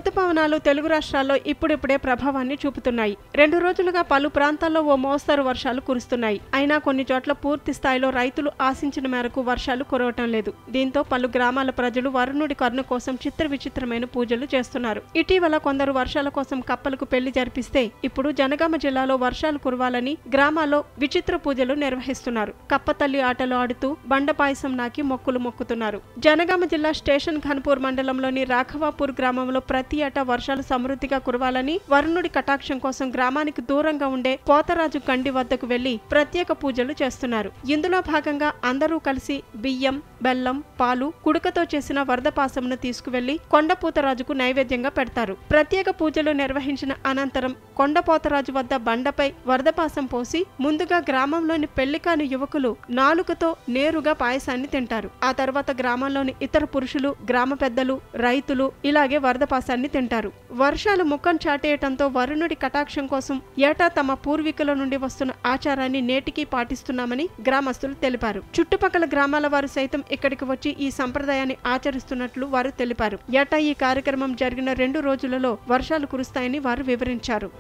రుతుపవనాలు తెలుగు రాష్ట్రాల్లో ఇప్పుడిప్పుడే ప్రభావాన్ని చూపుతున్నాయి. 2 రోజులుగా పలు ప్రాంతాల్లో ఓ మోస్తరు వర్షాలు కురుస్తున్నాయి. అయినా కొన్ని చోట్ల పూర్తి స్థాయిలో రైతులు ఆశించిన మేరకు వర్షాలు కురవటం లేదు. దీంతో పలు గ్రామాల ప్రజలు వరుణుడి కరుణ కోసం చిత్ర విచిత్రమైన పూజలు చేస్తున్నారు. ఇటీవల కొందరు వర్షాల కోసం కప్పలకు పెళ్లి జరిపిస్తే ఇప్పుడు జనగామ జిల్లాలో వర్షాలు కురవాలని గ్రామాల్లో విచిత్ర పూజలు నిర్వహిస్తున్నారు. కప్పతల్లి ఆటలు ఆడుతూ బండపాయసం నాకి మొక్కులు మొక్కుతున్నారు. జనగామ జిల్లా స్టేషన్ ఘన్పూర్ మండలంలోని రాఘవాపూర్ గ్రామంలో ప్రతి ఏటా వర్షాలు సమృద్ధిగా కురవాలని వరుణుడి కటాక్షం కోసం గ్రామానికి దూరంగా ఉండే పోతరాజు కండి వద్దకు వెళ్లి ప్రత్యేక పూజలు చేస్తున్నారు. ఇందులో భాగంగా అందరూ కలిసి బియ్యం, బెల్లం, పాలు, కుడుకతో చేసిన వరదపాసంను తీసుకువెళ్లి కొండపోతరాజుకు నైవేద్యంగా పెడతారు. ప్రత్యేక పూజలు నిర్వహించిన అనంతరం కొండపోతరాజు వద్ద బండపై వరదపాసం పోసి ముందుగా గ్రామంలోని పెళ్లికాని యువకులు నాలుకతో నేరుగా పాయసాన్ని తింటారు. ఆ తర్వాత గ్రామంలోని ఇతర పురుషులు, గ్రామ పెద్దలు, రైతులు ఇలాగే వరదపాసాన్ని తింటారు. వర్షాలు ముఖం చాటేయటంతో వరుణుడి కటాక్షం కోసం ఏటా తమ పూర్వీకుల నుండి వస్తున్న ఆచారాన్ని నేటికీ పాటిస్తున్నామని గ్రామస్తులు తెలిపారు. చుట్టుపక్కల గ్రామాల వారు సైతం ఇక్కడికి వచ్చి ఈ సంప్రదాయాన్ని ఆచరిస్తున్నట్లు వారు తెలిపారు. ఏటా ఈ కార్యక్రమం జరిగిన 2 రోజులలో వర్షాలు కురుస్తాయని వారు వివరించారు.